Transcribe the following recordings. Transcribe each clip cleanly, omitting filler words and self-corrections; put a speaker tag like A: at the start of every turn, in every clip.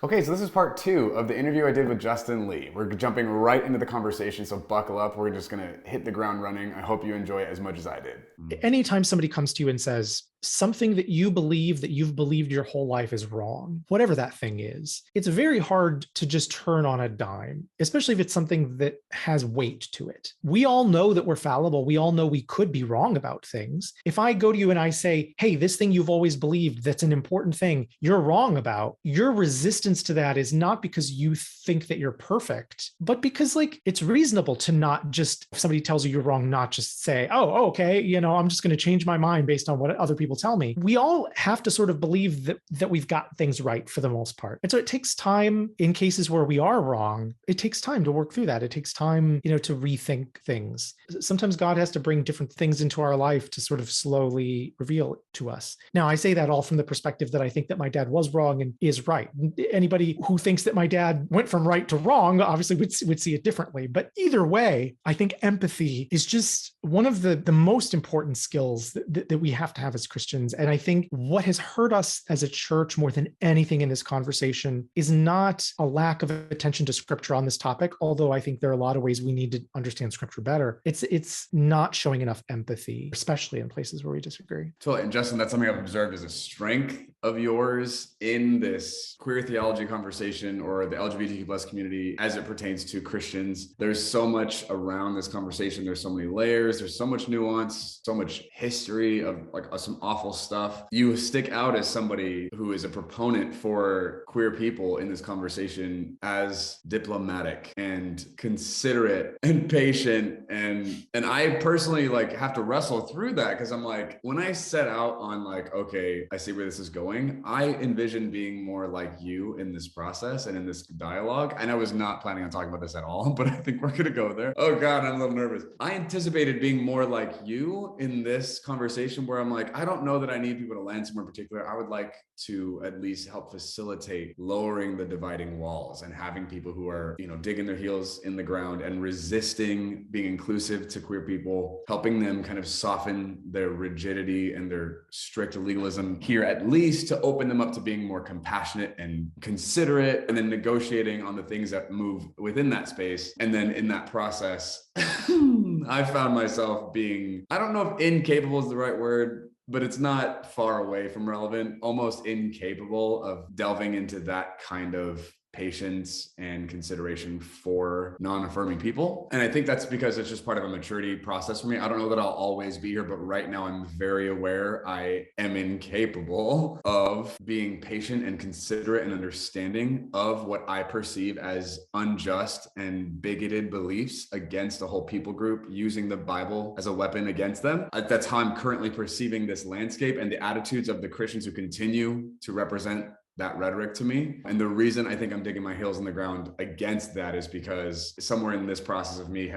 A: Okay, so this is part two of the interview I did with Justin Lee. We're jumping right into the conversation, so buckle up. We're just gonna hit the ground running. I hope you enjoy it as much as I did.
B: Anytime somebody comes to you and says something that you believe that you've believed your whole life is wrong, whatever that thing is, it's very hard to just turn on a dime, especially if it's something that has weight to it. We all know that we're fallible. We all know we could be wrong about things. If I go to you and I say, hey, this thing you've always believed that's an important thing, you're wrong about, your resistance to that is not because you think that you're perfect, but because it's reasonable to not just, if somebody tells you you're wrong, not just say, oh, okay, I'm just going to change my mind based on what other people tell me. We all have to sort of believe that we've got things right for the most part. And so it takes time in cases where we are wrong. It takes time to work through that. It takes time, to rethink things. Sometimes God has to bring different things into our life to sort of slowly reveal it to us. Now, I say that all from the perspective that I think that my dad was wrong and is right. Anybody who thinks that my dad went from right to wrong obviously would see it differently. But either way, I think empathy is just one of the most important skills that we have to have as Christians. And I think what has hurt us as a church more than anything in this conversation is not a lack of attention to scripture on this topic, although I think there are a lot of ways we need to understand scripture better. It's not showing enough empathy, especially in places where we disagree.
A: Totally. And Justin, that's something I've observed as a strength of yours in this queer theology conversation or the LGBTQ plus community as it pertains to Christians. There's so much around this conversation. There's so many layers. There's so much nuance, so much history of some awful stuff. You stick out as somebody who is a proponent for queer people in this conversation as diplomatic and considerate and patient. And I personally have to wrestle through that because I'm when I set out on okay, I see where this is going. I envision being more like you in this process and in this dialogue. And I was not planning on talking about this at all, but I think we're going to go there. Oh God, I'm a little nervous. I anticipated being more like you in this conversation where I'm I don't know that I need people to land somewhere in particular. I would like to at least help facilitate lowering the dividing walls and having people who are, digging their heels in the ground and resisting being inclusive to queer people, helping them kind of soften their rigidity and their strict legalism here, at least to open them up to being more compassionate and considerate, and then negotiating on the things that move within that space. And then in that process, I found myself being, I don't know if incapable is the right word, but it's not far away from relevant, almost incapable of delving into that kind of patience and consideration for non-affirming people. And I think that's because it's just part of a maturity process for me. I don't know that I'll always be here, but right now I'm very aware I am incapable of being patient and considerate and understanding of what I perceive as unjust and bigoted beliefs against a whole people group, using the Bible as a weapon against them. That's how I'm currently perceiving this landscape and the attitudes of the Christians who continue to represent that rhetoric to me. And the reason I think I'm digging my heels in the ground against that is because somewhere in this process of me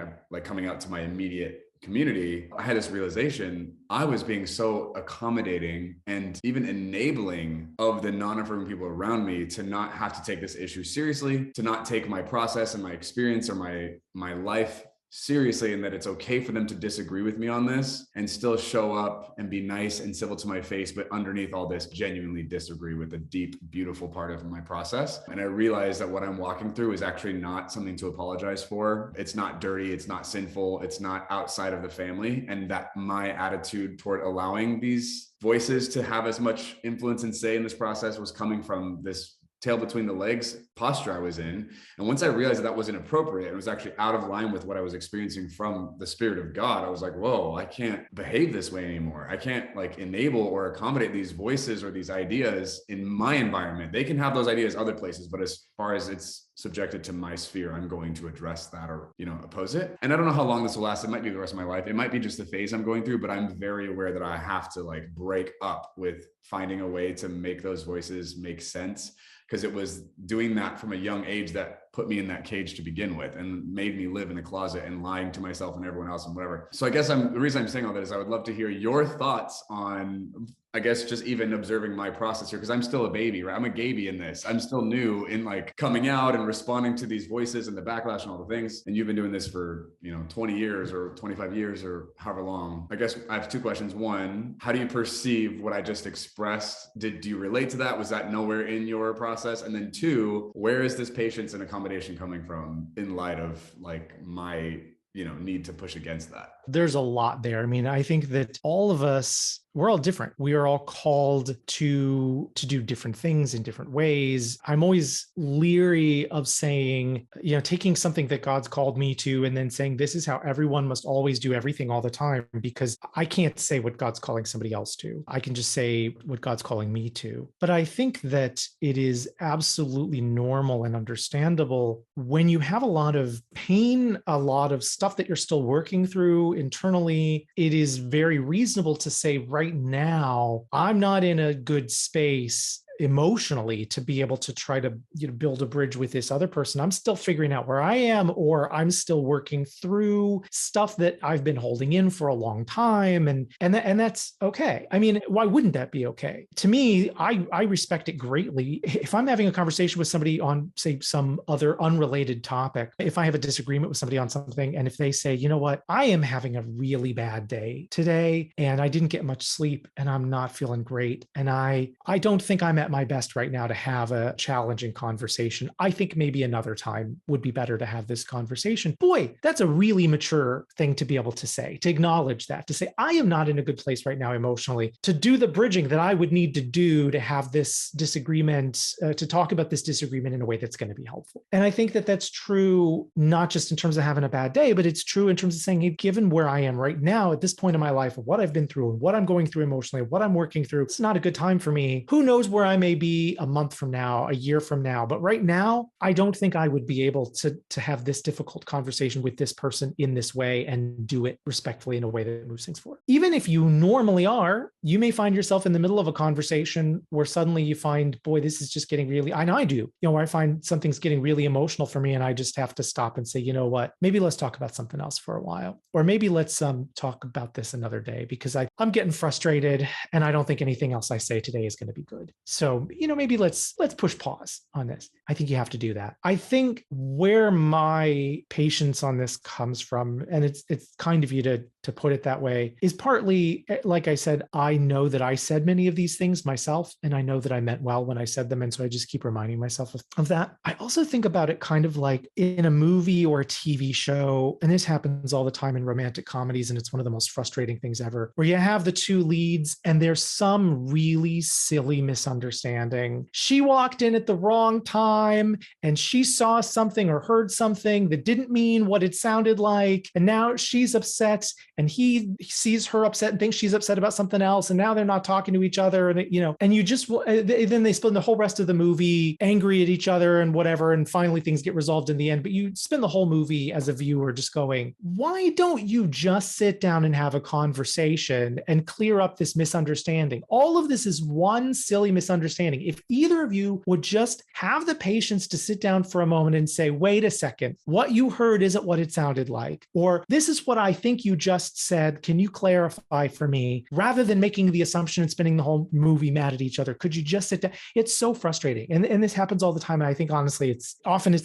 A: coming out to my immediate community, I had this realization I was being so accommodating and even enabling of the non-affirming people around me to not have to take this issue seriously, to not take my process and my experience or my life seriously, and that it's okay for them to disagree with me on this and still show up and be nice and civil to my face, but underneath all this genuinely disagree with the deep, beautiful part of my process. And I realized that what I'm walking through is actually not something to apologize for. It's not dirty, it's not sinful, it's not outside of the family. And that my attitude toward allowing these voices to have as much influence and say in this process was coming from this tail between the legs posture I was in. And once I realized that wasn't appropriate, it was actually out of line with what I was experiencing from the Spirit of God. I was whoa, I can't behave this way anymore. I can't enable or accommodate these voices or these ideas in my environment. They can have those ideas other places, but as far as it's subjected to my sphere, I'm going to address that or, oppose it. And I don't know how long this will last. It might be the rest of my life. It might be just the phase I'm going through, but I'm very aware that I have to break up with finding a way to make those voices make sense, because it was doing that from a young age that put me in that cage to begin with and made me live in the closet and lying to myself and everyone else and whatever. So I guess the reason I'm saying all that is I would love to hear your thoughts on I guess just even observing my process here, because I'm still a baby, right? I'm a gaby in this. I'm still new in like coming out and responding to these voices and the backlash and all the things. And you've been doing this for, 20 years or 25 years or however long. I guess I have two questions. One, how do you perceive what I just expressed? Do you relate to that? Was that nowhere in your process? And then two, where is this patience and accommodation coming from in light of like my need to push against that?
B: There's a lot there. I mean, I think that all of us, we're all different. We are all called to do different things in different ways. I'm always leery of saying, taking something that God's called me to and then saying, this is how everyone must always do everything all the time, because I can't say what God's calling somebody else to. I can just say what God's calling me to. But I think that it is absolutely normal and understandable when you have a lot of pain, a lot of stuff that you're still working through internally. It is very reasonable to say, right now, I'm not in a good space emotionally to be able to try to build a bridge with this other person. I'm still figuring out where I am, or I'm still working through stuff that I've been holding in for a long time, and that's okay. I mean, why wouldn't that be okay? To me, I respect it greatly. If I'm having a conversation with somebody on, say, some other unrelated topic, if I have a disagreement with somebody on something, and if they say, you know what, I am having a really bad day today, and I didn't get much sleep, and I'm not feeling great, and I don't think I'm at my best right now to have a challenging conversation. I think maybe another time would be better to have this conversation. Boy, that's a really mature thing to be able to say, to acknowledge that, to say, I am not in a good place right now emotionally, to do the bridging that I would need to do to have this disagreement, to talk about this disagreement in a way that's going to be helpful. And I think that that's true, not just in terms of having a bad day, but it's true in terms of saying, hey, given where I am right now at this point in my life, what I've been through and what I'm going through emotionally, what I'm working through, it's not a good time for me. Who knows where I may be a month from now, a year from now. But right now, I don't think I would be able to have this difficult conversation with this person in this way and do it respectfully in a way that moves things forward. Even if you normally are, you may find yourself in the middle of a conversation where suddenly you find, boy, this is just getting really, and I do, where I find something's getting really emotional for me, and I just have to stop and say, you know what, maybe let's talk about something else for a while, or maybe let's talk about this another day, because I'm getting frustrated and I don't think anything else I say today is going to be good. So, maybe let's push pause on this. I think you have to do that. I think where my patience on this comes from, and it's kind of you to put it that way, is partly, like I said, I know that I said many of these things myself, and I know that I meant well when I said them. And so I just keep reminding myself of that. I also think about it kind of like in a movie or a TV show, and this happens all the time in romantic comedies, and it's one of the most frustrating things ever, where you have the two leads and there's some really silly misunderstanding. She walked in at the wrong time and she saw something or heard something that didn't mean what it sounded like, and now she's upset, and he sees her upset and thinks she's upset about something else, and now they're not talking to each other, and and you just then they spend the whole rest of the movie angry at each other and whatever, and finally things get resolved in the end. But you spend the whole movie as a viewer just going, why don't you just sit down and have a conversation and clear up this misunderstanding? All of this is one silly misunderstanding. If either of you would just have the patience to sit down for a moment and say, wait a second, what you heard isn't what it sounded like, or this is what I think you just said, can you clarify for me? Rather than making the assumption and spending the whole movie mad at each other, could you just sit down? It's so frustrating. And this happens all the time. And I think honestly, it's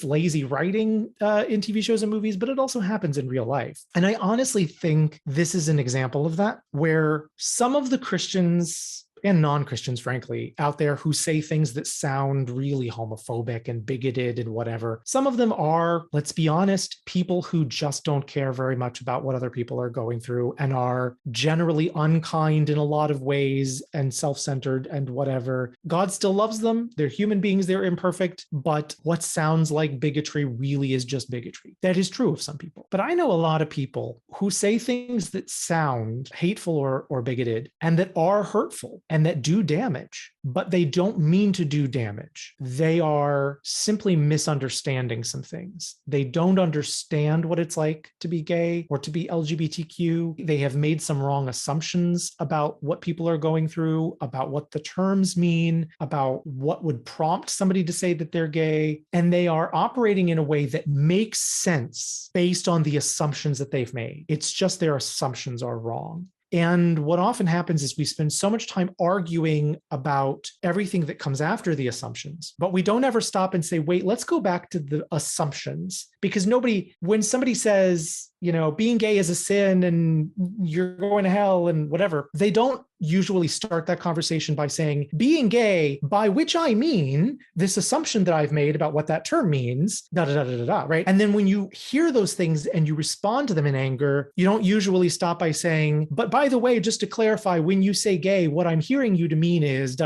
B: lazy writing in TV shows and movies, but it also happens in real life. And I honestly think this is an example of that, where some of the Christians and non-Christians, frankly, out there who say things that sound really homophobic and bigoted and whatever. Some of them are, let's be honest, people who just don't care very much about what other people are going through and are generally unkind in a lot of ways and self-centered and whatever. God still loves them. They're human beings. They're imperfect. But what sounds like bigotry really is just bigotry. That is true of some people. But I know a lot of people who say things that sound hateful or bigoted and that are hurtful and that do damage, but they don't mean to do damage. They are simply misunderstanding some things. They don't understand what it's like to be gay or to be LGBTQ. They have made some wrong assumptions about what people are going through, about what the terms mean, about what would prompt somebody to say that they're gay. And they are operating in a way that makes sense based on the assumptions that they've made. It's just their assumptions are wrong. And what often happens is we spend so much time arguing about everything that comes after the assumptions, but we don't ever stop and say, wait, let's go back to the assumptions. Because when somebody says, being gay is a sin and you're going to hell and whatever, they don't usually start that conversation by saying, being gay, by which I mean this assumption that I've made about what that term means, right? And then when you hear those things and you respond to them in anger, you don't usually stop by saying, but by the way, just to clarify, when you say gay, what I'm hearing you to mean is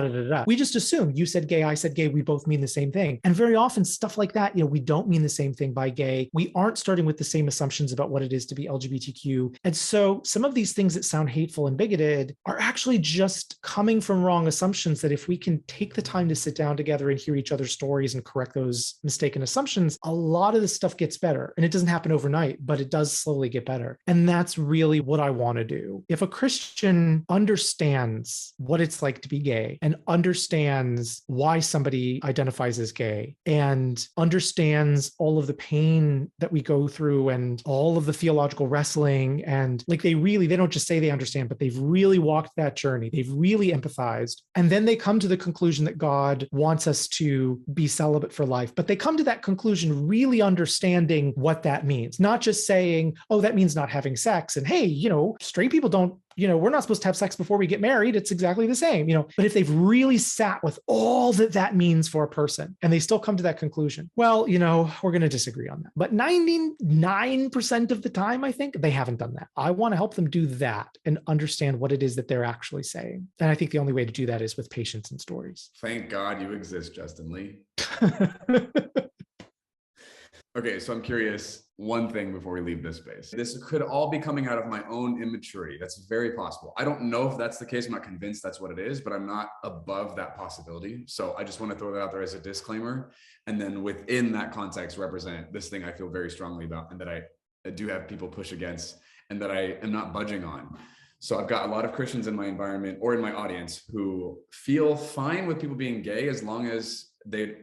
B: We just assume you said gay, I said gay, we both mean the same thing. And very often stuff like that, we don't mean the same thing by gay. We aren't starting with the same assumptions about what it is to be LGBTQ. And so some of these things that sound hateful and bigoted are actually just coming from wrong assumptions that if we can take the time to sit down together and hear each other's stories and correct those mistaken assumptions, a lot of this stuff gets better. And it doesn't happen overnight, but it does slowly get better. And that's really what I want to do. If a Christian understands what it's like to be gay and understands why somebody identifies as gay and understands all of the pain that we go through and all of the theological wrestling, and they don't just say they understand, but they've really walked that journey. They've really empathized. And then they come to the conclusion that God wants us to be celibate for life. But they come to that conclusion really understanding what that means, not just saying, oh, that means not having sex. And hey, straight people don't, we're not supposed to have sex before we get married. It's exactly the same, But if they've really sat with all that means for a person and they still come to that conclusion, well, we're going to disagree on that. But 99% of the time, I think they haven't done that. I want to help them do that and understand what it is that they're actually saying. And I think the only way to do that is with patience and stories.
A: Thank God you exist, Justin Lee. Okay, so I'm curious, one thing before we leave this space. This could all be coming out of my own immaturity. That's very possible. I don't know if that's the case. I'm not convinced that's what it is, but I'm not above that possibility. So I just want to throw that out there as a disclaimer. And then within that context, represent this thing I feel very strongly about and that I do have people push against and that I am not budging on. So I've got a lot of Christians in my environment or in my audience who feel fine with people being gay as long as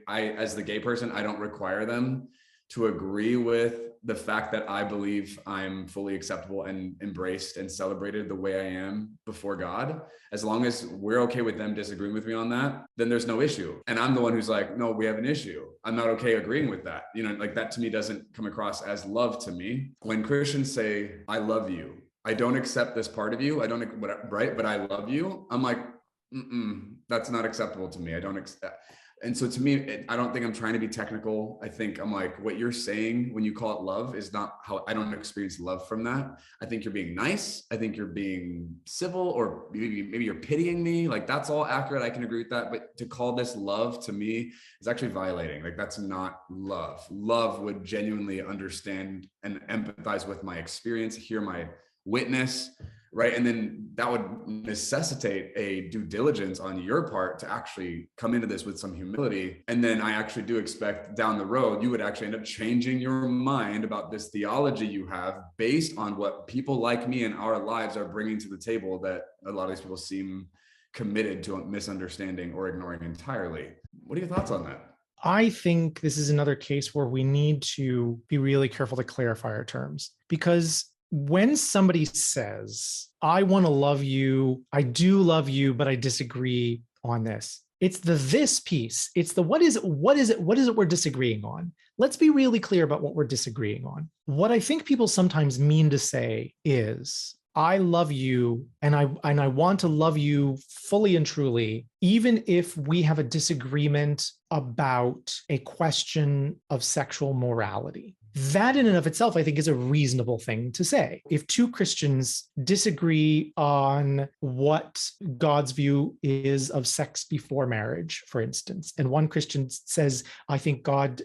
A: as the gay person, I don't require them to agree with the fact that I believe I'm fully acceptable and embraced and celebrated the way I am before God. As long as we're okay with them disagreeing with me on that, then there's no issue. And I'm the one who's like, no, we have an issue. I'm not okay agreeing with that. That to me doesn't come across as love to me. When Christians say, I love you, I don't accept this part of you, but I love you. I'm like, that's not acceptable to me. I don't accept. And so to me, I don't think I'm trying to be technical. I think I'm like, what you're saying when you call it love is not how I don't experience love from that. I think you're being nice. I think you're being civil, or maybe you're pitying me. That's all accurate. I can agree with that. But to call this love to me is actually violating. That's not love. Love would genuinely understand and empathize with my experience, hear my witness, right? And then that would necessitate a due diligence on your part to actually come into this with some humility. And then I actually do expect down the road, you would actually end up changing your mind about this theology you have based on what people like me in our lives are bringing to the table that a lot of these people seem committed to misunderstanding or ignoring entirely. What are your thoughts on that?
B: I think this is another case where we need to be really careful to clarify our terms, because when somebody says, I want to love you, I do love you, but I disagree on this, it's the this piece. It's the what is it we're disagreeing on. Let's be really clear about what we're disagreeing on. What I think people sometimes mean to say is, I love you and I want to love you fully and truly, even if we have a disagreement about a question of sexual morality. That in and of itself, I think, is a reasonable thing to say. If two Christians disagree on what God's view is of sex before marriage, for instance, and one Christian says, I think God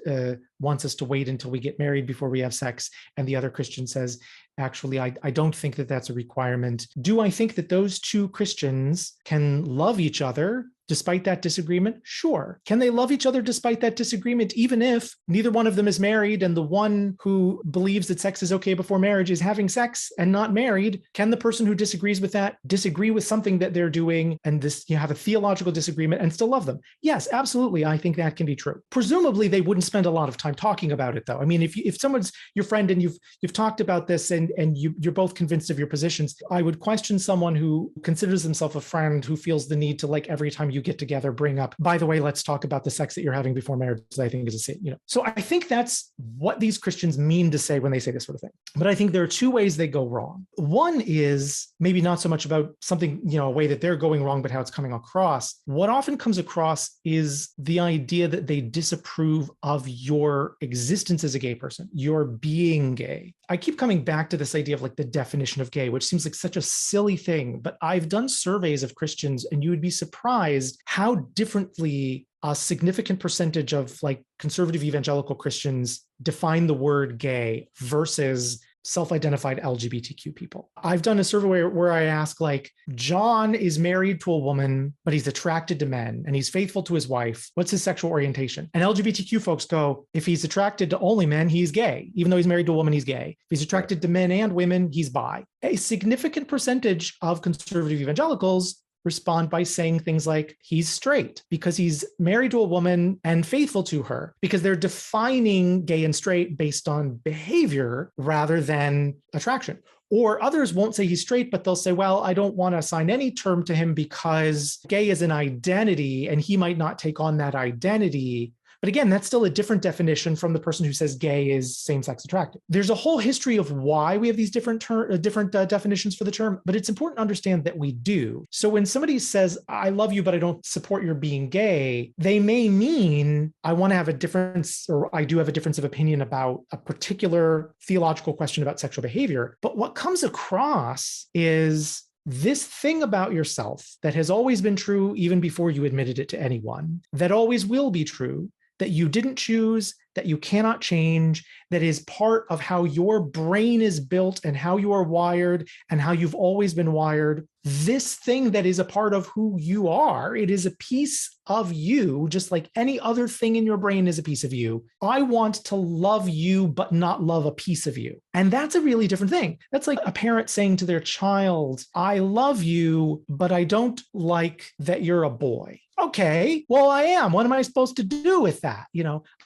B: wants us to wait until we get married before we have sex, and the other Christian says, actually, I don't think that that's a requirement. Do I think that those two Christians can love each other despite that disagreement? Sure. Can they love each other despite that disagreement, even if neither one of them is married and the one who believes that sex is okay before marriage is having sex and not married? Can the person who disagrees with that disagree with something that they're doing and this, you have a theological disagreement and still love them? Yes, absolutely. I think that can be true. Presumably, they wouldn't spend a lot of time talking about it, though. I mean, if someone's your friend and you've talked about this and you're both convinced of your positions, I would question someone who considers himself a friend who feels the need to, like, every time you get together, bring up, by the way, let's talk about the sex that you're having before marriage, I think is a sin, So I think that's what these Christians mean to say when they say this sort of thing. But I think there are two ways they go wrong. One is maybe not so much about something, a way that they're going wrong, but how it's coming across. What often comes across is the idea that they disapprove of your existence as a gay person, your being gay. I keep coming back to this idea of like the definition of gay, which seems like such a silly thing, but I've done surveys of Christians and you would be surprised how differently a significant percentage of like conservative evangelical Christians define the word gay versus self-identified LGBTQ people. I've done a survey where I ask, like, John is married to a woman, but he's attracted to men and he's faithful to his wife. What's his sexual orientation? And LGBTQ folks go, if he's attracted to only men, he's gay. Even though he's married to a woman, he's gay. If he's attracted to men and women, he's bi. A significant percentage of conservative evangelicals respond by saying things like, he's straight because he's married to a woman and faithful to her, because they're defining gay and straight based on behavior rather than attraction. Or others won't say he's straight, but they'll say, well, I don't want to assign any term to him because gay is an identity and he might not take on that identity. But again, that's still a different definition from the person who says gay is same-sex attracted. There's a whole history of why we have these different definitions for the term, but it's important to understand that we do. So when somebody says, I love you, but I don't support your being gay, they may mean I want to have a difference, or I do have a difference of opinion about a particular theological question about sexual behavior. But what comes across is this thing about yourself that has always been true even before you admitted it to anyone, that always will be true, that you didn't choose, that you cannot change, that is part of how your brain is built and how you are wired and how you've always been wired. This thing that is a part of who you are, it is a piece of you, just like any other thing in your brain is a piece of you. I want to love you, but not love a piece of you. And that's a really different thing. That's like a parent saying to their child, I love you, but I don't like that you're a boy. Okay, well, I am. What am I supposed to do with that?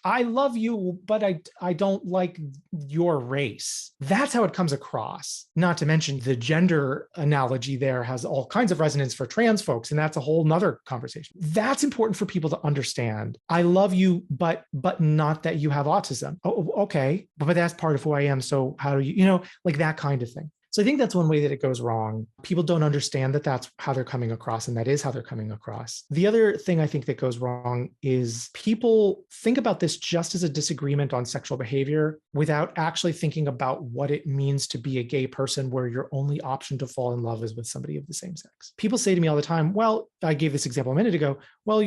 B: I love you, but I don't like your race. That's how it comes across. Not to mention the gender analogy there has all kinds of resonance for trans folks, and that's a whole nother conversation. That's important for people to understand. I love you, but not that you have autism. Oh, okay, but that's part of who I am. So how do you, like that kind of thing. So I think that's one way that it goes wrong. People don't understand that that's how they're coming across, and that is how they're coming across. The other thing I think that goes wrong is people think about this just as a disagreement on sexual behavior without actually thinking about what it means to be a gay person where your only option to fall in love is with somebody of the same sex. People say to me all the time, well, I gave this example a minute ago, well,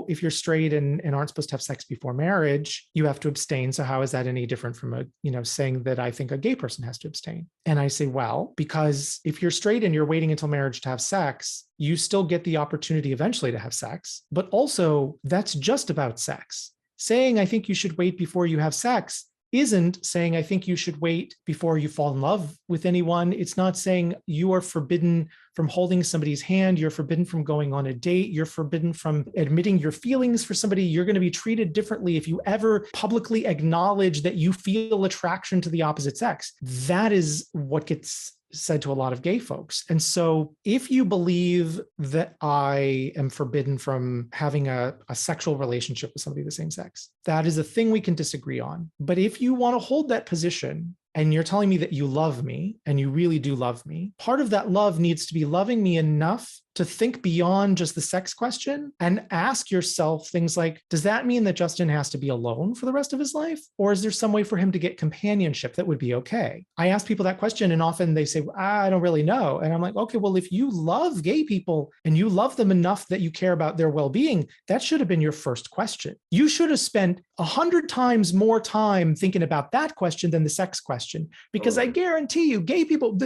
B: if you're straight and aren't supposed to have sex before marriage, you have to abstain. So how is that any different from saying that I think a gay person has to abstain? And I say, well, because if you're straight and you're waiting until marriage to have sex, you still get the opportunity eventually to have sex. But also, that's just about sex. Saying, I think you should wait before you have sex isn't saying, I think you should wait before you fall in love with anyone. It's not saying you are forbidden from holding somebody's hand. You're forbidden from going on a date. You're forbidden from admitting your feelings for somebody. You're going to be treated differently if you ever publicly acknowledge that you feel attraction to the opposite sex. That is what gets said to a lot of gay folks. And so if you believe that I am forbidden from having a sexual relationship with somebody of the same sex, that is a thing we can disagree on. But if you want to hold that position and you're telling me that you love me and you really do love me, part of that love needs to be loving me enough to think beyond just the sex question and ask yourself things like, does that mean that Justin has to be alone for the rest of his life? Or is there some way for him to get companionship that would be okay? I ask people that question and often they say, I don't really know. And I'm like, okay, well, if you love gay people and you love them enough that you care about their well-being, that should have been your first question. You should have spent 100 times more time thinking about that question than the sex question. Because I guarantee you, gay people,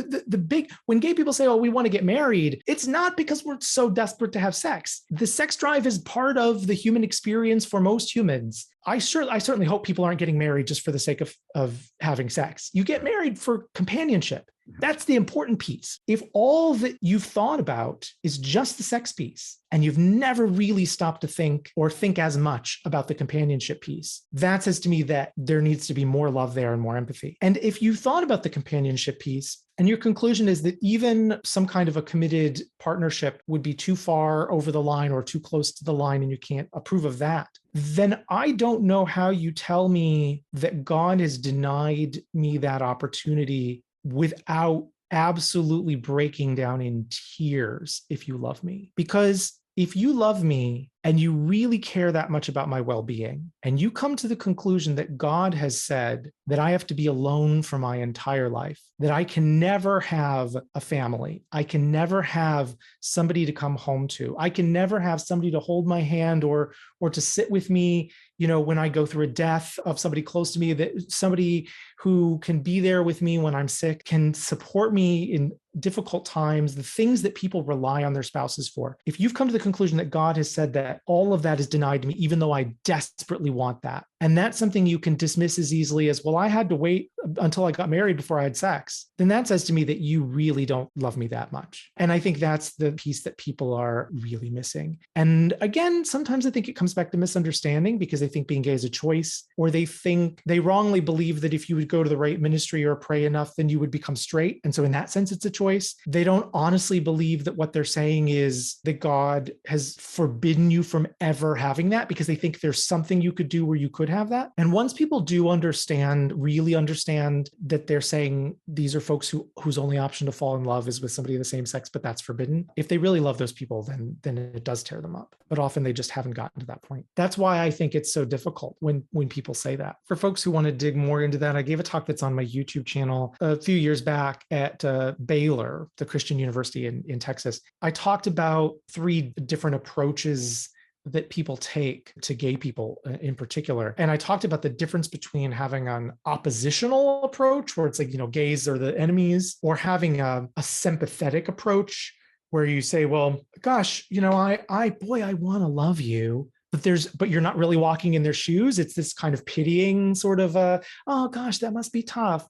B: when gay people say, oh, we want to get married, it's not because because we're so desperate to have sex. The sex drive is part of the human experience for most humans. I certainly hope people aren't getting married just for the sake of having sex. You get married for companionship. That's the important piece. If all that you've thought about is just the sex piece, and you've never really stopped to think or think as much about the companionship piece, that says to me that there needs to be more love there and more empathy. And if you thought about the companionship piece, and your conclusion is that even some kind of a committed partnership would be too far over the line or too close to the line, and you can't approve of that, then I don't know how you tell me that God has denied me that opportunity without absolutely breaking down in tears if you love me. Because if you love me and you really care that much about my well-being, and you come to the conclusion that God has said that I have to be alone for my entire life, that I can never have a family, I can never have somebody to come home to, I can never have somebody to hold my hand or to sit with me, when I go through a death of somebody close to me, that somebody who can be there with me when I'm sick, can support me in difficult times, the things that people rely on their spouses for. If you've come to the conclusion that God has said that all of that is denied to me, even though I desperately want that, and that's something you can dismiss as easily as, well, I had to wait until I got married before I had sex, then that says to me that you really don't love me that much. And I think that's the piece that people are really missing. And again, sometimes I think it comes back to misunderstanding, because they think being gay is a choice, or they wrongly believe that if you would go to the right ministry or pray enough, then you would become straight. And so in that sense, it's a choice. They don't honestly believe that what they're saying is that God has forbidden you from ever having that, because they think there's something you could do where you could have that. And once people do really understand that they're saying these are folks whose only option to fall in love is with somebody of the same sex, but that's forbidden. If they really love those people, then it does tear them up. But often they just haven't gotten to that point. That's why I think it's so difficult when people say that. For folks who want to dig more into that, I gave a talk that's on my YouTube channel a few years back at Baylor, the Christian university in Texas. I talked about 3 different approaches that people take to gay people in particular. And I talked about the difference between having an oppositional approach, where it's like, gays are the enemies, or having a sympathetic approach where you say, well, gosh, I want to love you, but you're not really walking in their shoes. It's this kind of pitying sort of, oh gosh, that must be tough.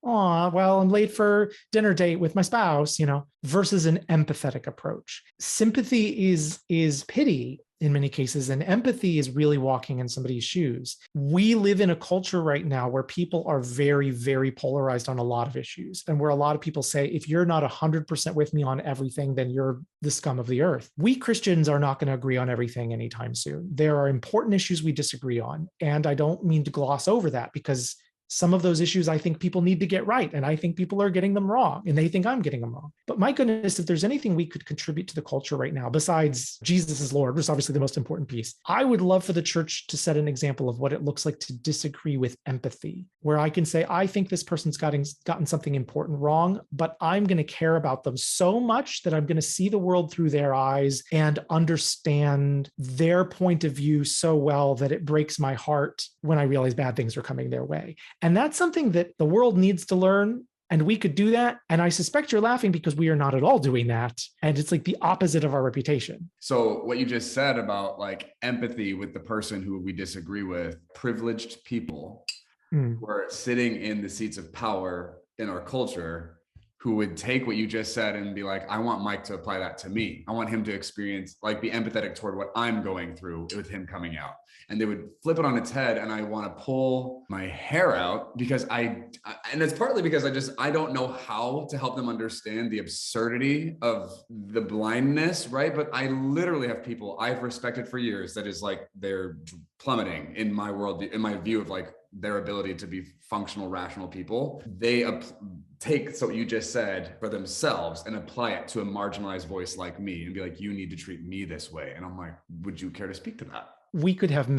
B: Oh, well, I'm late for dinner date with my spouse, versus an empathetic approach. Sympathy is pity in many cases, and empathy is really walking in somebody's shoes. We live in a culture right now where people are very, very polarized on a lot of issues, and where a lot of people say, if you're not 100% with me on everything, then you're the scum of the earth. We Christians are not going to agree on everything anytime soon. There are important issues we disagree on, and I don't mean to gloss over that, because some of those issues I think people need to get right, and I think people are getting them wrong, and they think I'm getting them wrong. But my goodness, if there's anything we could contribute to the culture right now, besides Jesus is Lord, which is obviously the most important piece, I would love for the church to set an example of what it looks like to disagree with empathy, where I can say, I think this person's gotten something important wrong, but I'm going to care about them so much that I'm going to see the world through their eyes and understand their point of view so well that it breaks my heart when I realize bad things are coming their way. And that's something that the world needs to learn. And we could do that. And I suspect you're laughing because we are not at all doing that. And it's like the opposite of our reputation.
A: So what you just said about like empathy with the person who we disagree with, privileged people who are sitting in the seats of power in our culture, who would take what you just said and be like, I want Mike to apply that to me. I want him to experience, like, be empathetic toward what I'm going through with him coming out. And they would flip it on its head, and I want to pull my hair out because and it's partly because I don't know how to help them understand the absurdity of the blindness, right? But I literally have people I've respected for years that is like, they're plummeting in my world, in my view of like their ability to be functional, rational people. They take what you just said for themselves and apply it to a marginalized voice like me and be like, you need to treat me this way. And I'm like, would you care to speak to that?
B: We could have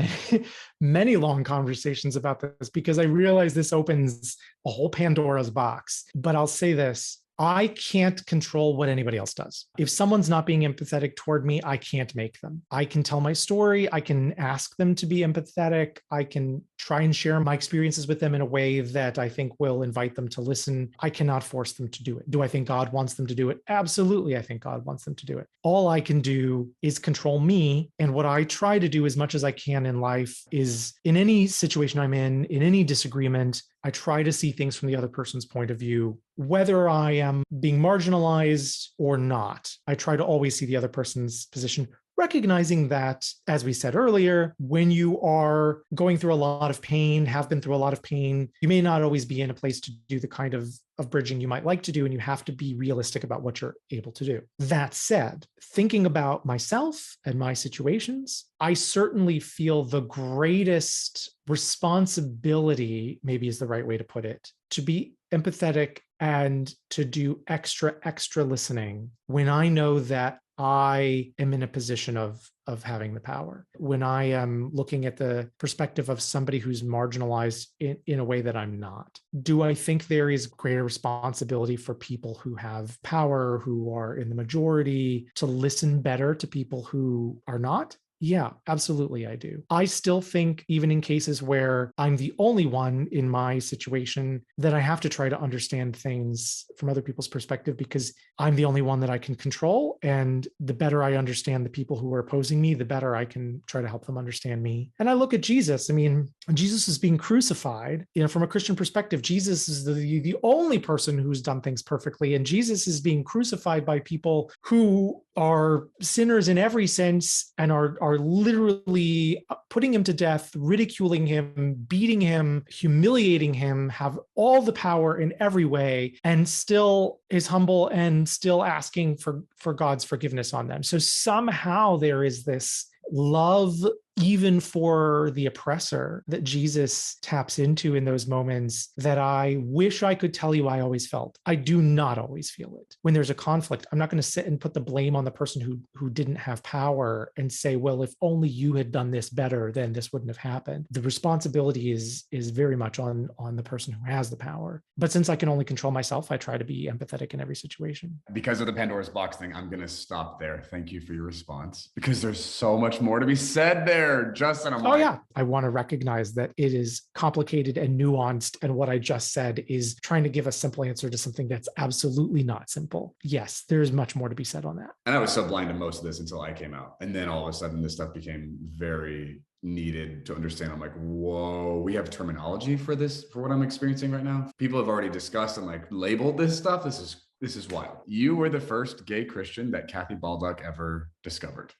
B: many long conversations about this, because I realize this opens a whole Pandora's box. But I'll say this, I can't control what anybody else does. If someone's not being empathetic toward me, I can't make them. I can tell my story. I can ask them to be empathetic. I can try and share my experiences with them in a way that I think will invite them to listen. I cannot force them to do it. Do I think God wants them to do it? Absolutely, I think God wants them to do it. All I can do is control me. And what I try to do as much as I can in life is, in any situation I'm in any disagreement, I try to see things from the other person's point of view, whether I am being marginalized or not. I try to always see the other person's position, recognizing that, as we said earlier, when you are going through a lot of pain, have been through a lot of pain, you may not always be in a place to do the kind of bridging you might like to do, and you have to be realistic about what you're able to do. That said, thinking about myself and my situations, I certainly feel the greatest responsibility, maybe is the right way to put it, to be empathetic and to do extra listening when I know that I am in a position of having the power. When I am looking at the perspective of somebody who's marginalized in a way that I'm not. Do I think there is greater responsibility for people who have power, who are in the majority, to listen better to people who are not? Yeah, absolutely, I do. I still think, even in cases where I'm the only one in my situation, that I have to try to understand things from other people's perspective, because I'm the only one that I can control. And the better I understand the people who are opposing me, the better I can try to help them understand me. And I look at Jesus. I mean, Jesus is being crucified. From a Christian perspective, Jesus is the only person who's done things perfectly. And Jesus is being crucified by people who are sinners in every sense and are literally putting him to death, ridiculing him, beating him, humiliating him, have all the power in every way, and still is humble and still asking for God's forgiveness on them. So somehow there is this love, even for the oppressor, that Jesus taps into in those moments that I wish I could tell you I always felt. I do not always feel it. When there's a conflict, I'm not going to sit and put the blame on the person who didn't have power and say, well, if only you had done this better, then this wouldn't have happened. The responsibility is very much on the person who has the power. But since I can only control myself, I try to be empathetic in every situation.
A: Because of the Pandora's box thing, I'm going to stop there. Thank you for your response, because there's so much more to be said there. Justin,
B: yeah. I want to recognize that it is complicated and nuanced. And what I just said is trying to give a simple answer to something that's absolutely not simple. Yes, there's much more to be said on that.
A: And I was so blind to most of this until I came out. And then all of a sudden, this stuff became very needed to understand. I'm like, whoa, we have terminology for this, for what I'm experiencing right now. People have already discussed and labeled this stuff. This is wild. You were the first gay Christian that Kathy Baldock ever discovered.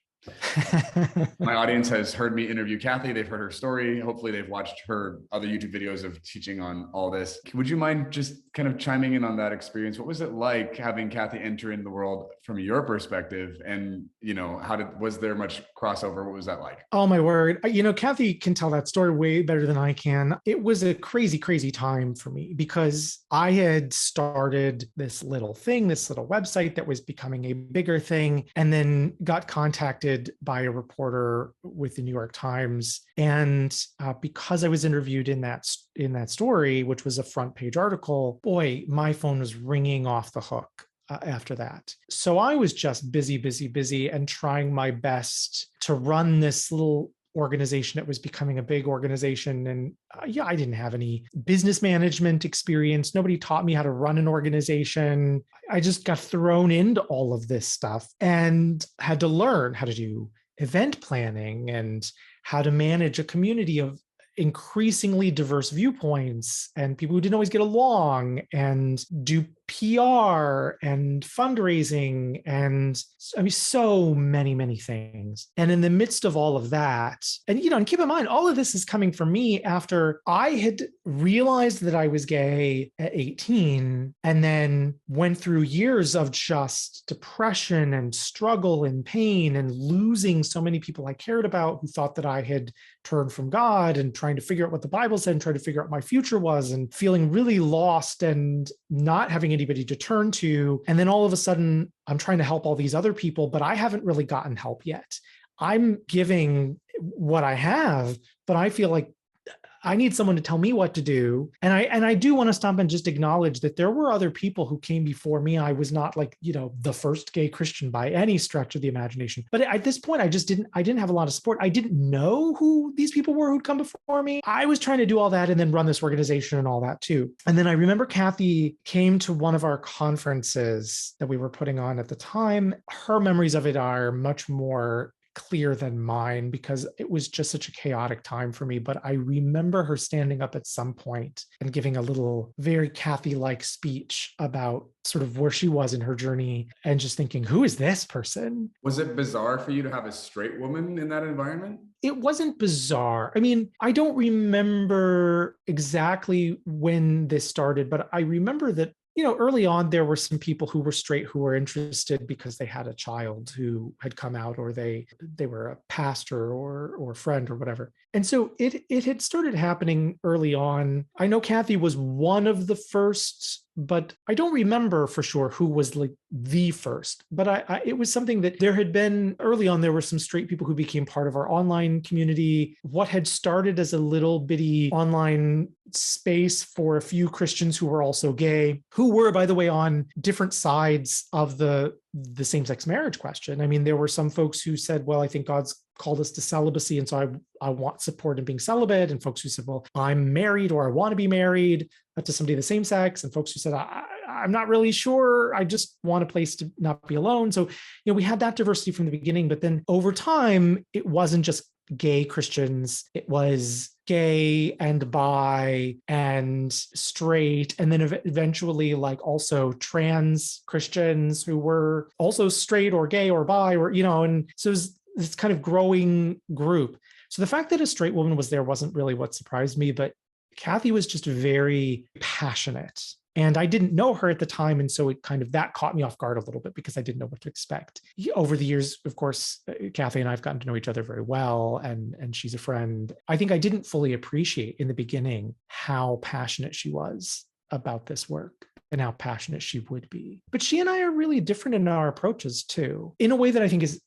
A: My audience has heard me interview Kathy. They've heard her story. Hopefully they've watched her other YouTube videos of teaching on all this. Would you mind just kind of chiming in on that experience? What was it like having Kathy enter in the world from your perspective? And, was there much crossover? What was that like?
B: Oh my word. Kathy can tell that story way better than I can. It was a crazy, crazy time for me because I had started this little website that was becoming a bigger thing, and then got contacted by a reporter with the New York Times. And because I was interviewed in that story, which was a front page article, boy, my phone was ringing off the hook after that. So I was just busy and trying my best to run this little organization that was becoming a big organization. And I didn't have any business management experience. Nobody taught me how to run an organization. I just got thrown into all of this stuff and had to learn how to do event planning and how to manage a community of increasingly diverse viewpoints and people who didn't always get along, and do PR and fundraising and so many things. And in the midst of all of that, and keep in mind, all of this is coming from me after I had realized that I was gay at 18 and then went through years of just depression and struggle and pain and losing so many people I cared about who thought that I had turned from God, and trying to figure out what the Bible said and trying to figure out what my future was, and feeling really lost and not having anybody to turn to. And then all of a sudden, I'm trying to help all these other people, but I haven't really gotten help yet. I'm giving what I have, but I feel like I need someone to tell me what to do. And I do want to stop and just acknowledge that there were other people who came before me. I was not like, the first gay Christian by any stretch of the imagination. But at this point, I didn't have a lot of support. I didn't know who these people were who'd come before me. I was trying to do all that and then run this organization and all that too. And then I remember Kathy came to one of our conferences that we were putting on at the time. Her memories of it are much more clear than mine because it was just such a chaotic time for me. But I remember her standing up at some point and giving a little very Kathy-like speech about sort of where she was in her journey and just thinking, who is this person?
A: Was it bizarre for you to have a straight woman in that environment?
B: It wasn't bizarre. I mean, I don't remember exactly when this started, but I remember that early on, there were some people who were straight who were interested because they had a child who had come out, or they were a pastor or friend or whatever. And so it had started happening early on. I know Kathy was one of the first, but I don't remember for sure who was like the first. But it was something that there had been early on. There were some straight people who became part of our online community. What had started as a little bitty online space for a few Christians who were also gay, who were, by the way, on different sides of the same-sex marriage question. I mean, there were some folks who said, well, I think God's called us to celibacy, and so I want support in being celibate, and folks who said, well, I'm married or I want to be married to somebody of the same sex, and folks who said, I'm not really sure, I just want a place to not be alone. So, we had that diversity from the beginning, but then over time, it wasn't just gay Christians, it was gay and bi and straight, and then eventually like also trans Christians who were also straight or gay or bi, or and so it was this kind of growing group. So the fact that a straight woman was there wasn't really what surprised me, but Kathy was just very passionate. And I didn't know her at the time. And so that caught me off guard a little bit because I didn't know what to expect. Over the years, of course, Kathy and I have gotten to know each other very well, and she's a friend. I think I didn't fully appreciate in the beginning how passionate she was about this work and how passionate she would be. But she and I are really different in our approaches too, in a way that I think is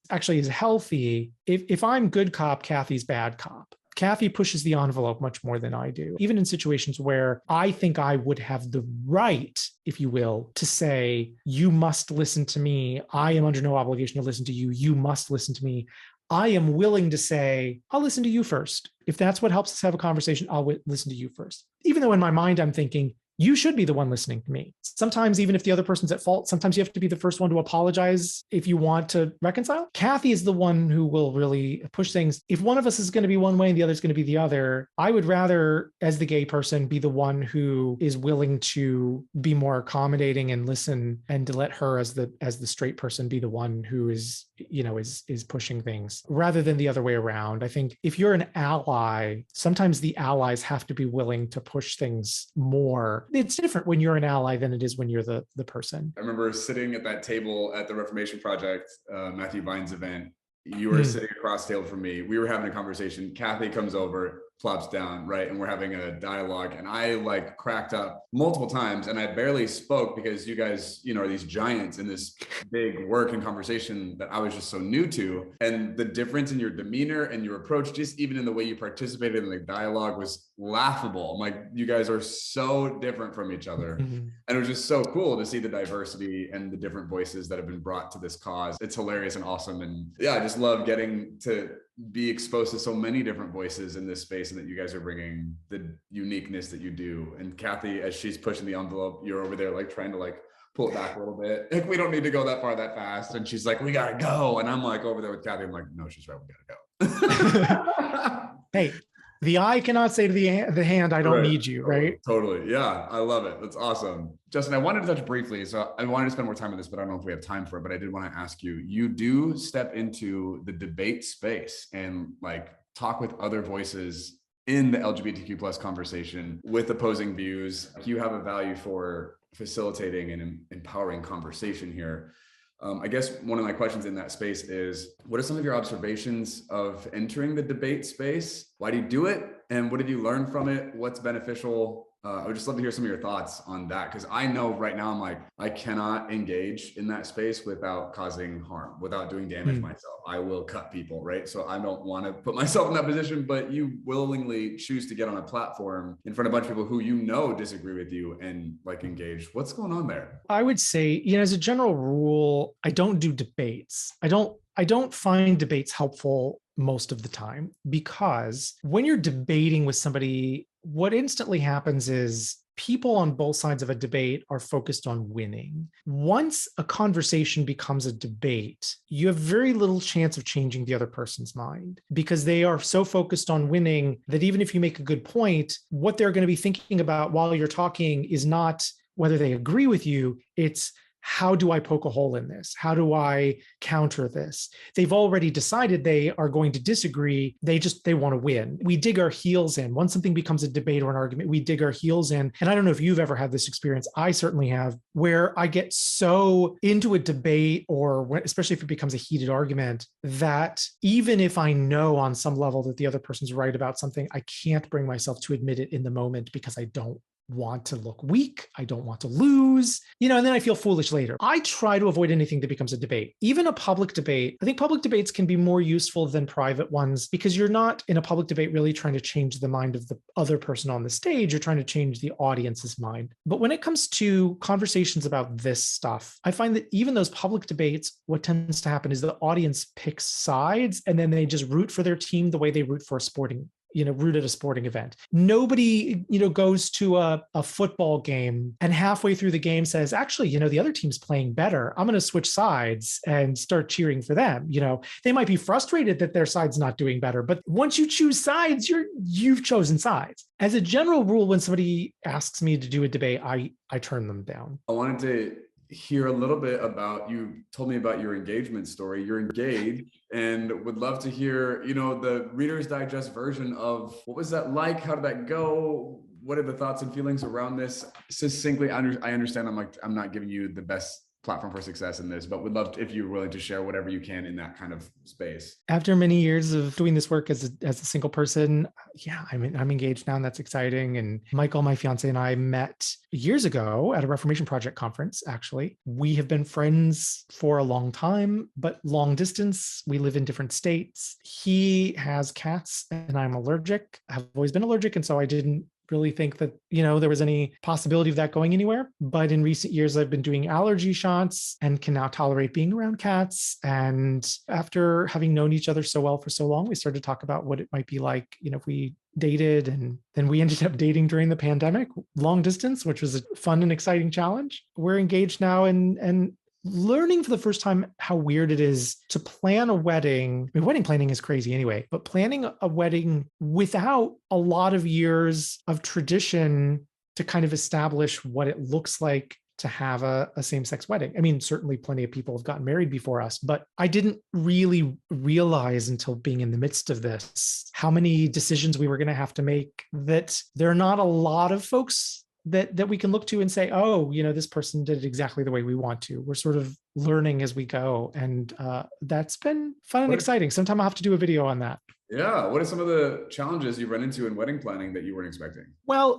B: healthy. If I'm good cop, Kathy's bad cop. Kathy pushes the envelope much more than I do, even in situations where I think I would have the right, if you will, to say, you must listen to me. I am under no obligation to listen to you. You must listen to me. I am willing to say, I'll listen to you first. If that's what helps us have a conversation, I'll listen to you first. Even though in my mind, I'm thinking, you should be the one listening to me. Sometimes, even if the other person's at fault, sometimes you have to be the first one to apologize if you want to reconcile. Kathy is the one who will really push things. If one of us is going to be one way and the other is going to be the other, I would rather, as the gay person, be the one who is willing to be more accommodating and listen, and to let her, as the straight person, be the one who is pushing things, rather than the other way around. I think if you're an ally, sometimes the allies have to be willing to push things more. It's different when you're an ally than it is when you're the person.
A: I remember sitting at that table at the Reformation Project, Matthew Vine's event. You were sitting across the table from me. We were having a conversation. Kathy comes over, plops down, right? And we're having a dialogue. And I like cracked up multiple times, and I barely spoke because you guys, are these giants in this big work and conversation that I was just so new to. And the difference in your demeanor and your approach, just even in the way you participated in the dialogue, was laughable. I'm like, you guys are so different from each other. And it was just so cool to see the diversity and the different voices that have been brought to this cause. It's hilarious and awesome. And yeah, I just love getting to be exposed to so many different voices in this space, and that you guys are bringing the uniqueness that you do. And Kathy, as she's pushing the envelope, you're over there like trying to like pull it back a little bit. Like, we don't need to go that far that fast. And she's like, we gotta go. And I'm like over there with Kathy. I'm like, no, she's right. We gotta go.
B: Hey, the eye cannot say to the hand, I don't need you, right?
A: Totally. Yeah, I love it. That's awesome. Justin, I wanted to touch briefly. So I wanted to spend more time on this, but I don't know if we have time for it. But I did want to ask you, you do step into the debate space and like talk with other voices in the LGBTQ plus conversation with opposing views. You have a value for facilitating and empowering conversation here. I guess one of my questions in that space is, what are some of your observations of entering the debate space? Why do you do it? And what did you learn from it? What's beneficial? I would just love to hear some of your thoughts on that, because I know right now I'm like, I cannot engage in that space without causing harm, without doing damage myself. I will cut people, right? So I don't want to put myself in that position, but you willingly choose to get on a platform in front of a bunch of people who you know disagree with you and like engage. What's going on there?
B: I would say, as a general rule, I don't do debates. I don't find debates helpful most of the time, because when you're debating with somebody, what instantly happens is people on both sides of a debate are focused on winning. Once a conversation becomes a debate, you have very little chance of changing the other person's mind, because they are so focused on winning that even if you make a good point, what they're going to be thinking about while you're talking is not whether they agree with you, it's how do I poke a hole in this? How do I counter this? They've already decided they are going to disagree. They want to win. We dig our heels in. Once something becomes a debate or an argument, we dig our heels in. And I don't know if you've ever had this experience. I certainly have, where I get so into a debate, or especially if it becomes a heated argument, that even if I know on some level that the other person's right about something, I can't bring myself to admit it in the moment, because I don't want to look weak. I don't want to lose, and then I feel foolish later. I try to avoid anything that becomes a debate, even a public debate. I think public debates can be more useful than private ones, because you're not in a public debate really trying to change the mind of the other person on the stage. You're trying to change the audience's mind. But when it comes to conversations about this stuff, I find that even those public debates, what tends to happen is the audience picks sides, and then they just root for their team the way they root for a sporting root at a sporting event. Nobody, goes to a football game and halfway through the game says, actually, the other team's playing better. I'm going to switch sides and start cheering for them. They might be frustrated that their side's not doing better, but once you choose sides, you've chosen sides. As a general rule, when somebody asks me to do a debate, I turn them down.
A: I wanted to hear a little bit about, you told me about your engagement story. You're engaged, and would love to hear, the Reader's Digest version of what was that like? How did that go? What are the thoughts and feelings around this? Succinctly, I understand I'm not giving you the best platform for success in this, but would love if you're willing to share whatever you can in that kind of space.
B: After many years of doing this work as a single person, I'm engaged now, and that's exciting. And Michael, my fiance, and I met years ago at a Reformation Project conference. Actually, we have been friends for a long time, but long distance. We live in different states. He has cats, and I'm allergic. I've always been allergic, and so I didn't really think that, there was any possibility of that going anywhere. But in recent years, I've been doing allergy shots and can now tolerate being around cats. And after having known each other so well for so long, we started to talk about what it might be like, if we dated. And then we ended up dating during the pandemic, long distance, which was a fun and exciting challenge. We're engaged now, and learning for the first time how weird it is to plan a wedding. I mean, wedding planning is crazy anyway, but planning a wedding without a lot of years of tradition to kind of establish what it looks like to have a same-sex wedding. I mean, certainly plenty of people have gotten married before us, but I didn't really realize until being in the midst of this how many decisions we were going to have to make, that there are not a lot of folks that we can look to and say, oh, this person did it exactly the way we want to. We're sort of learning as we go. And that's been fun and exciting. Sometime I'll have to do a video on that.
A: Yeah. What are some of the challenges you run into in wedding planning that you weren't expecting?
B: Well,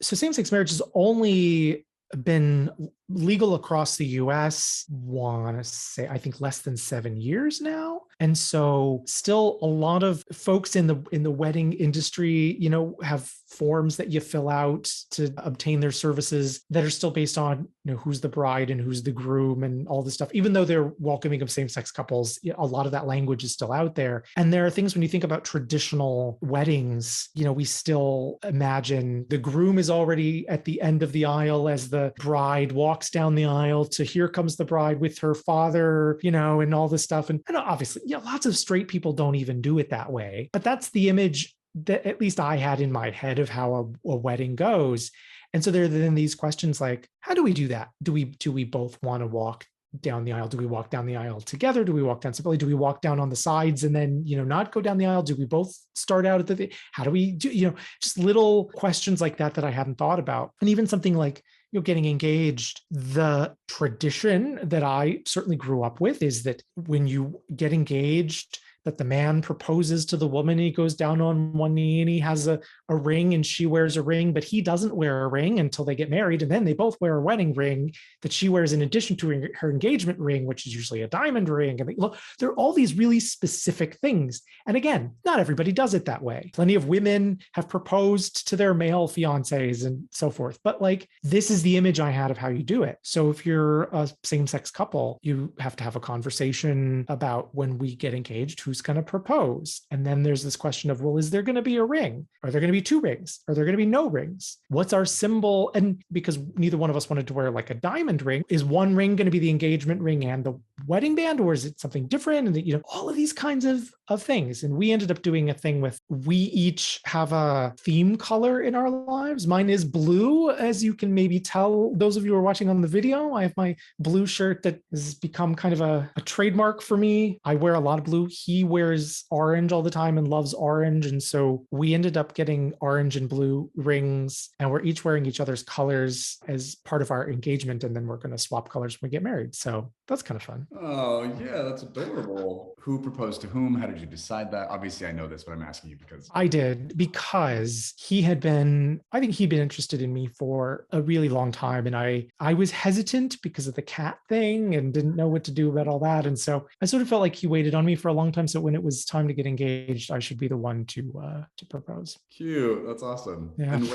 B: so same-sex marriage has only been legal across the US, I think less than 7 years now. And so still a lot of folks in the wedding industry, have forms that you fill out to obtain their services that are still based on, who's the bride and who's the groom and all this stuff. Even though they're welcoming of same-sex couples, a lot of that language is still out there. And there are things, when you think about traditional weddings, we still imagine the groom is already at the end of the aisle as the bride walks down the aisle to here comes the bride with her father, and all this stuff. And obviously, lots of straight people don't even do it that way. But that's the image that at least I had in my head of how a wedding goes. And so there are then these questions like, how do we do that? Do we both want to walk down the aisle? Do we walk down the aisle together? Do we walk down separately? Do we walk down on the sides and then, not go down the aisle? Do we both start out at how do we do, just little questions like that I hadn't thought about. And even something like, getting engaged, the tradition that I certainly grew up with is that when you get engaged, that the man proposes to the woman, he goes down on one knee and he has a ring and she wears a ring, but he doesn't wear a ring until they get married. And then they both wear a wedding ring that she wears in addition to her engagement ring, which is usually a diamond ring. And look, there are all these really specific things. And again, not everybody does it that way. Plenty of women have proposed to their male fiancés and so forth. But like, this is the image I had of how you do it. So if you're a same-sex couple, you have to have a conversation about when we get engaged, who's going to propose. And then there's this question of, well, is there going to be a ring? Are there going to be 2 rings? Are there going to be no rings? What's our symbol? And because neither one of us wanted to wear like a diamond ring, is one ring going to be the engagement ring and the wedding band, or is it something different? And all of these kinds of things. And we ended up doing a thing with, we each have a theme color in our lives. Mine is blue, as you can maybe tell, those of you who are watching on the video. I have my blue shirt that has become kind of a trademark for me. I wear a lot of blue. He wears orange all the time and loves orange. And so we ended up getting orange and blue rings, and we're each wearing each other's colors as part of our engagement. And then we're going to swap colors when we get married. So that's kind of fun.
A: Oh, yeah, that's adorable. Who proposed to whom? How did you decide that? Obviously, I know this, but I'm asking you because
B: I did, because I think he'd been interested in me for a really long time. And I was hesitant because of the cat thing and didn't know what to do about all that. And so I sort of felt like he waited on me for a long time. So when it was time to get engaged, I should be the one to propose.
A: Cute. That's awesome.
B: Yeah.
A: And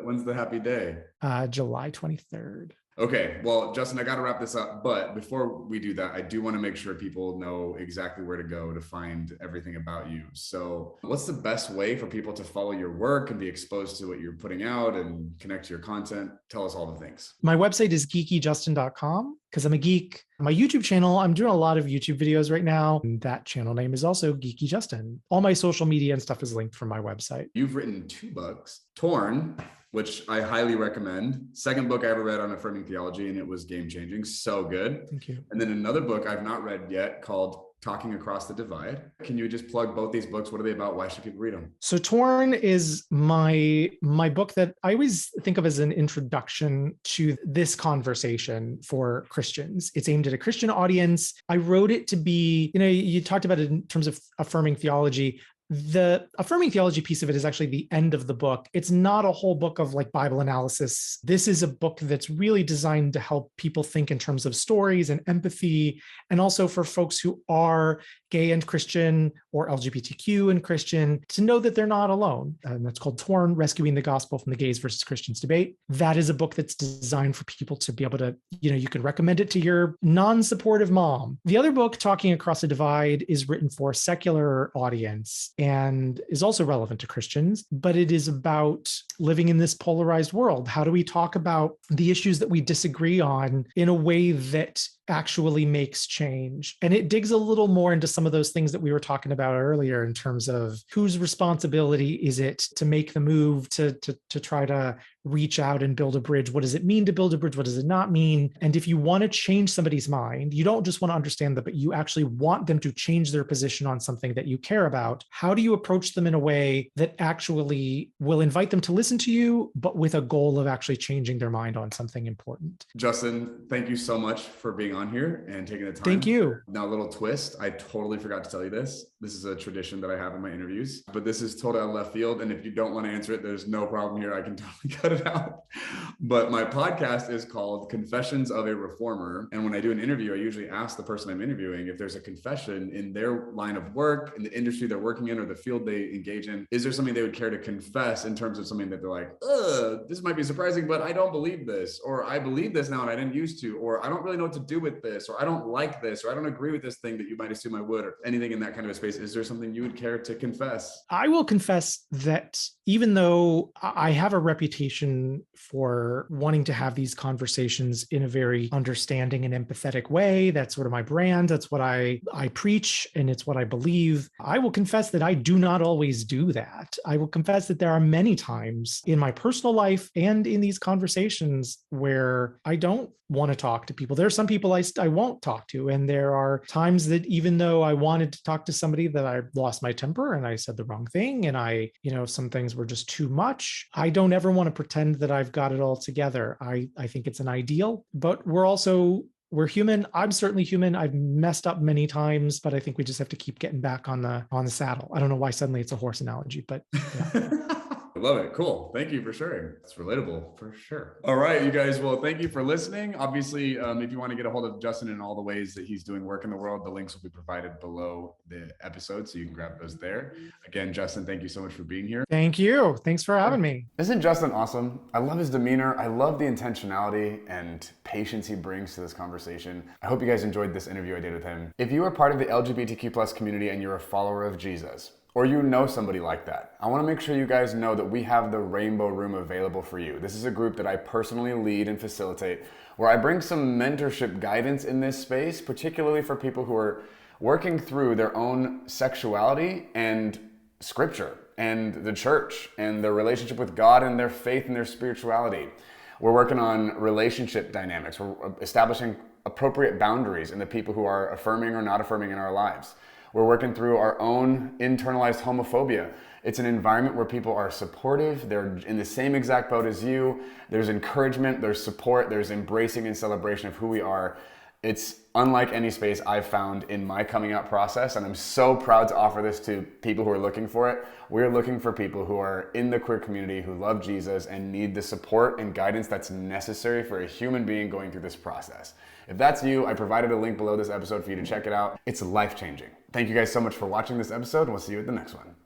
A: when's the happy day?
B: July 23rd.
A: Okay, well, Justin, I got to wrap this up. But before we do that, I do want to make sure people know exactly where to go to find everything about you. So what's the best way for people to follow your work and be exposed to what you're putting out and connect to your content? Tell us all the things.
B: My website is geekyjustin.com, because I'm a geek. My YouTube channel, I'm doing a lot of YouTube videos right now. And that channel name is also Geeky Justin. All my social media and stuff is linked from my website.
A: You've written 2 books, Torn, which I highly recommend. Second book I ever read on affirming theology, and it was game-changing. So good.
B: Thank you.
A: And then another book I've not read yet called Talking Across the Divide. Can you just plug both these books? What are they about? Why should people read them?
B: So Torn is my book that I always think of as an introduction to this conversation for Christians. It's aimed at a Christian audience. I wrote it to be, you talked about it in terms of affirming theology. The affirming theology piece of it is actually the end of the book. It's not a whole book of like Bible analysis. This is a book that's really designed to help people think in terms of stories and empathy, and also for folks who are gay and Christian or LGBTQ and Christian to know that they're not alone. And that's called Torn, Rescuing the Gospel from the Gays versus Christians Debate. That is a book that's designed for people to be able to, you can recommend it to your non-supportive mom. The other book, Talking Across the Divide, is written for a secular audience and is also relevant to Christians, but it is about living in this polarized world. How do we talk about the issues that we disagree on in a way that actually makes change? And it digs a little more into some of those things that we were talking about earlier in terms of whose responsibility is it to make the move to try to reach out and build a bridge. What does it mean to build a bridge? What does it not mean? And if you want to change somebody's mind, you don't just want to understand them, but you actually want them to change their position on something that you care about. How do you approach them in a way that actually will invite them to listen to you, but with a goal of actually changing their mind on something important?
A: Justin, thank you so much for being on here and taking the time.
B: Thank you.
A: Now, a little twist. I totally forgot to tell you this. This is a tradition that I have in my interviews, but this is totally out of left field. And if you don't want to answer it, there's no problem here. I can totally cut it out. But my podcast is called Confessions of a Reformer. And when I do an interview, I usually ask the person I'm interviewing if there's a confession in their line of work, in the industry they're working in, or the field they engage in. Is there something they would care to confess in terms of something that they're like, this might be surprising, but I don't believe this, or I believe this now and I didn't used to, or I don't really know what to do with this, or I don't like this, or I don't agree with this thing that you might assume I would, or anything in that kind of a space. Is there something you would care to confess?
B: I will confess that even though I have a reputation for wanting to have these conversations in a very understanding and empathetic way, that's sort of my brand, that's what I preach, and it's what I believe, I will confess that I do not always do that. I will confess that there are many times in my personal life and in these conversations where I don't want to talk to people. There are some people I won't talk to. And there are times that even though I wanted to talk to somebody, that I lost my temper and I said the wrong thing. And some things were just too much. I don't ever want to pretend that I've got it all together. I think it's an ideal, but we're also we're human. I'm certainly human. I've messed up many times, but I think we just have to keep getting back on the saddle. I don't know why suddenly it's a horse analogy, but yeah.
A: I love it. Cool. Thank you for sharing. It's relatable for sure. All right, you guys. Well, thank you for listening. Obviously, if you want to get a hold of Justin in all the ways that he's doing work in the world, the links will be provided below the episode, so you can grab those there. Again, Justin, thank you so much for being here.
B: Thank you. Thanks for having me.
A: Isn't Justin awesome? I love his demeanor. I love the intentionality and patience he brings to this conversation. I hope you guys enjoyed this interview I did with him. If you are part of the LGBTQ plus community and you're a follower of Jesus, or you know somebody like that, I want to make sure you guys know that we have the Rainbow Room available for you. This is a group that I personally lead and facilitate, where I bring some mentorship guidance in this space, particularly for people who are working through their own sexuality and scripture and the church and their relationship with God and their faith and their spirituality. We're working on relationship dynamics. We're establishing appropriate boundaries in the people who are affirming or not affirming in our lives. We're working through our own internalized homophobia. It's an environment where people are supportive, they're in the same exact boat as you, there's encouragement, there's support, there's embracing and celebration of who we are. It's unlike any space I've found in my coming out process, and I'm so proud to offer this to people who are looking for it. We're looking for people who are in the queer community, who love Jesus and need the support and guidance that's necessary for a human being going through this process. If that's you, I provided a link below this episode for you to check it out. It's life-changing. Thank you guys so much for watching this episode, and we'll see you at the next one.